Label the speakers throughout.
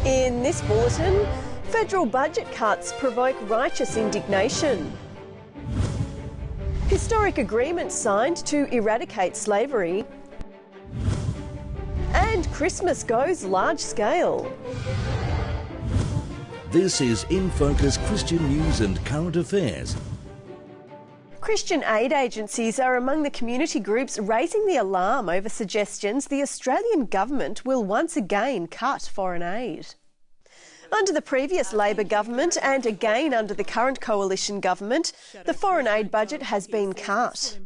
Speaker 1: In this bulletin, federal budget cuts provoke righteous indignation. Historic agreement signed to eradicate slavery. And Christmas goes large scale.
Speaker 2: This is InFocus Christian news and current affairs.
Speaker 1: Christian aid agencies are among the community groups raising the alarm over suggestions the Australian government will once again cut foreign aid. Under the previous Labor government and again under the current coalition government, the foreign aid budget has been cut.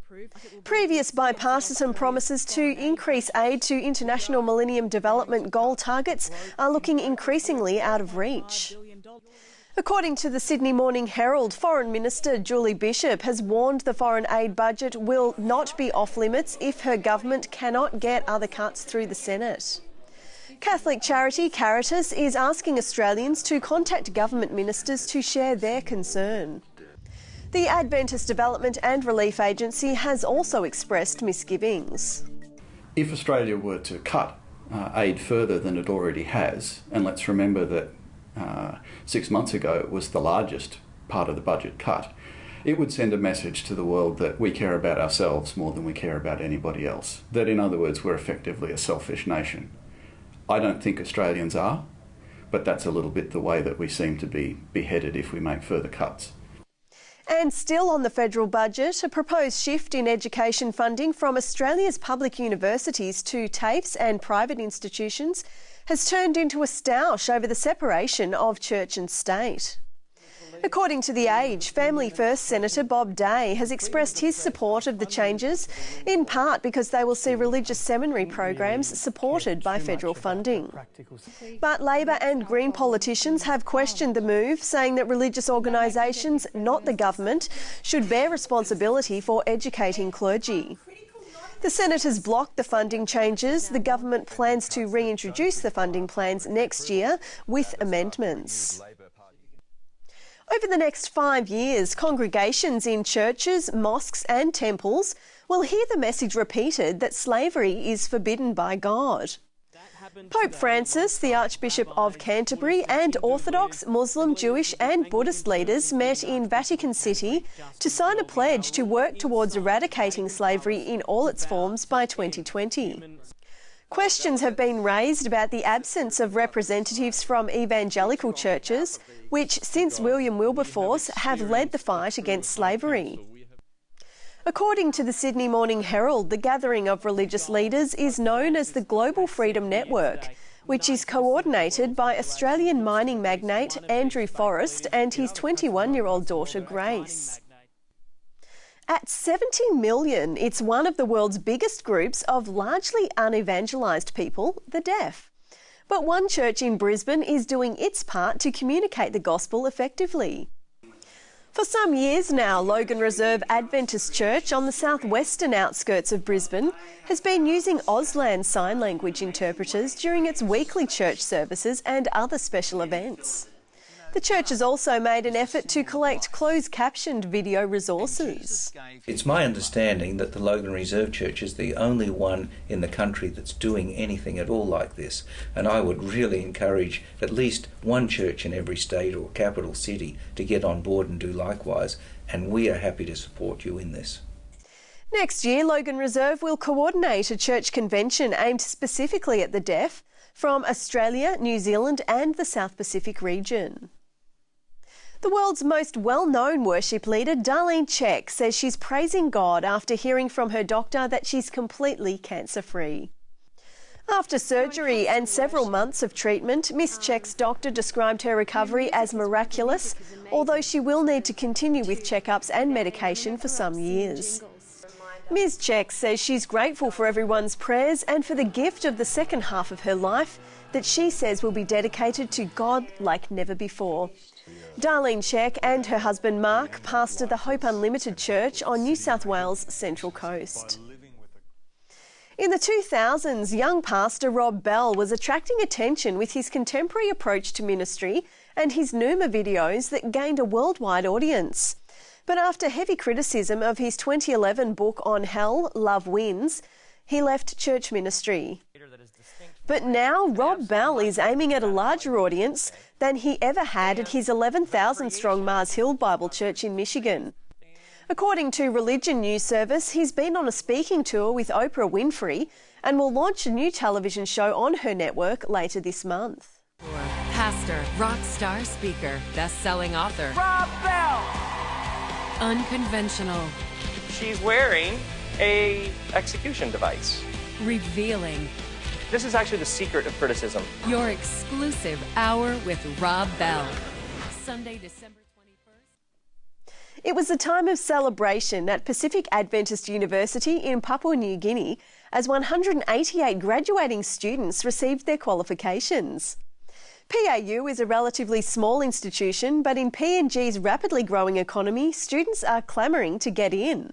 Speaker 1: Previous bipartisan promises to increase aid to International Millennium Development Goal targets are looking increasingly out of reach. According to the Sydney Morning Herald, Foreign Minister Julie Bishop has warned the foreign aid budget will not be off limits if her government cannot get other cuts through the Senate. Catholic charity Caritas is asking Australians to contact government ministers to share their concern. The Adventist Development and Relief Agency has also expressed misgivings.
Speaker 3: If Australia were to cut aid further than it already has, and let's remember that 6 months ago it was the largest part of the budget cut, it would send a message to the world that we care about ourselves more than we care about anybody else. That, in other words, we're effectively a selfish nation. I don't think Australians are, but that's a little bit the way that we seem to be beheaded if we make further cuts.
Speaker 1: And still on the federal budget, a proposed shift in education funding from Australia's public universities to TAFEs and private institutions has turned into a stoush over the separation of church and state. According to The Age, Family First Senator Bob Day has expressed his support of the changes, in part because they will see religious seminary programs supported by federal funding. But Labor and Green politicians have questioned the move, saying that religious organisations, not the government, should bear responsibility for educating clergy. The Senate has blocked the funding changes. The government plans to reintroduce the funding plans next year with amendments. Over the next 5 years, congregations in churches, mosques and temples will hear the message repeated that slavery is forbidden by God. Pope Francis, the Archbishop of Canterbury, and Orthodox, Muslim, Jewish and Buddhist leaders met in Vatican City to sign a pledge to work towards eradicating slavery in all its forms by 2020. Questions have been raised about the absence of representatives from evangelical churches, which, since William Wilberforce, have led the fight against slavery. According to the Sydney Morning Herald, the gathering of religious leaders is known as the Global Freedom Network, which is coordinated by Australian mining magnate Andrew Forrest and his 21-year-old daughter Grace. At 70 million, it's one of the world's biggest groups of largely unevangelised people, the deaf. But one church in Brisbane is doing its part to communicate the gospel effectively. For some years now, Logan Reserve Adventist Church on the southwestern outskirts of Brisbane has been using Auslan sign language interpreters during its weekly church services and other special events. The church has also made an effort to collect closed-captioned video resources.
Speaker 4: It's my understanding that the Logan Reserve Church is the only one in the country that's doing anything at all like this, and I would really encourage at least one church in every state or capital city to get on board and do likewise, and we are happy to support you in this.
Speaker 1: Next year, Logan Reserve will coordinate a church convention aimed specifically at the deaf from Australia, New Zealand and the South Pacific region. The world's most well-known worship leader, Darlene Zschech, says she's praising God after hearing from her doctor that she's completely cancer-free. After surgery and several months of treatment, Miss Zschech's doctor described her recovery as miraculous, although she will need to continue with checkups and medication for some years. Ms. Zschech says she's grateful for everyone's prayers and for the gift of the second half of her life that she says will be dedicated to God like never before. Darlene Zschech and her husband Mark pastor the Hope Unlimited Church on New South Wales' Central Coast. In the 2000s, young pastor Rob Bell was attracting attention with his contemporary approach to ministry and his Nooma videos that gained a worldwide audience. But after heavy criticism of his 2011 book on hell, Love Wins, he left church ministry. But now Rob Bell is aiming at a larger audience than he ever had at his 11,000-strong Mars Hill Bible Church in Michigan. According to Religion News Service, he's been on a speaking tour with Oprah Winfrey and will launch a new television show on her network later this month.
Speaker 5: Pastor, rock star speaker, best-selling author.
Speaker 6: Rob Bell!
Speaker 5: Unconventional.
Speaker 6: She's wearing a execution device.
Speaker 5: Revealing.
Speaker 6: This is actually the secret of criticism.
Speaker 5: Your exclusive hour with Rob Bell. Sunday, December 21st.
Speaker 1: It was a time of celebration at Pacific Adventist University in Papua New Guinea as 188 graduating students received their qualifications. PAU is a relatively small institution, but in PNG's rapidly growing economy, students are clamouring to get in.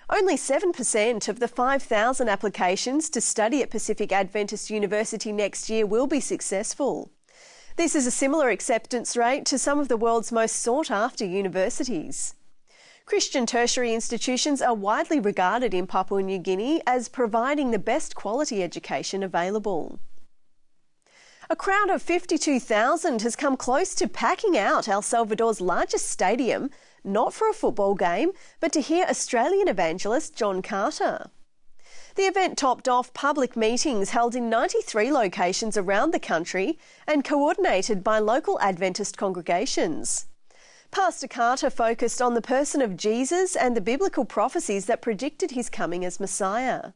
Speaker 1: Only 7% of the 5,000 applications to study at Pacific Adventist University next year will be successful. This is a similar acceptance rate to some of the world's most sought-after universities. Christian tertiary institutions are widely regarded in Papua New Guinea as providing the best quality education available. A crowd of 52,000 has come close to packing out El Salvador's largest stadium, not for a football game, but to hear Australian evangelist John Carter. The event topped off public meetings held in 93 locations around the country and coordinated by local Adventist congregations. Pastor Carter focused on the person of Jesus and the biblical prophecies that predicted his coming as Messiah.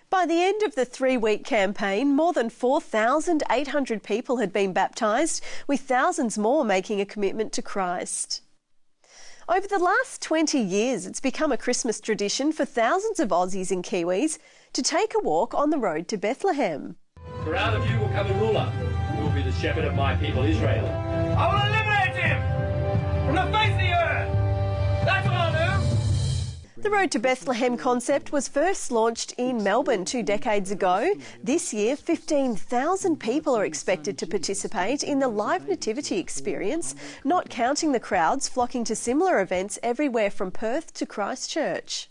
Speaker 1: By the end of the 3-week campaign, more than 4,800 people had been baptised, with thousands more making a commitment to Christ. Over the last 20 years, it's become a Christmas tradition for thousands of Aussies and Kiwis to take a walk on the road to Bethlehem.
Speaker 7: For out of you will come a ruler, who will be the shepherd of my people Israel. I will eliminate him from the face of the earth. That's what I'll do.
Speaker 1: The Road to Bethlehem concept was first launched in Melbourne 2 decades ago. This year, 15,000 people are expected to participate in the live nativity experience, not counting the crowds flocking to similar events everywhere from Perth to Christchurch.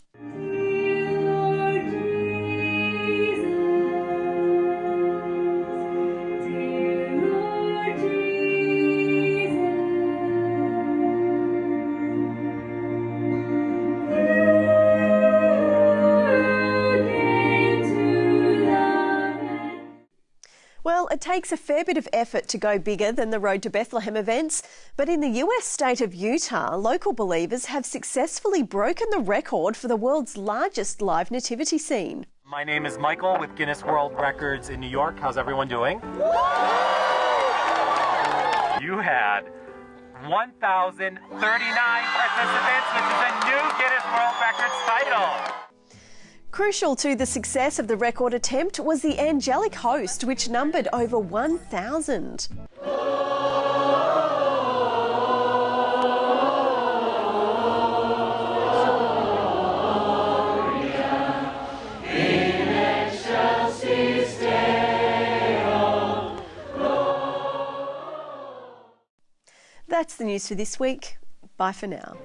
Speaker 1: Well, it takes a fair bit of effort to go bigger than the Road to Bethlehem events, but in the US state of Utah, local believers have successfully broken the record for the world's largest live nativity scene.
Speaker 8: My name is Michael with Guinness World Records in New York. How's everyone doing? You had 1,039 participants, which is a new Guinness World Records title.
Speaker 1: Crucial to the success of the record attempt was the angelic host, which numbered over 1,000. That's the news for this week. Bye for now.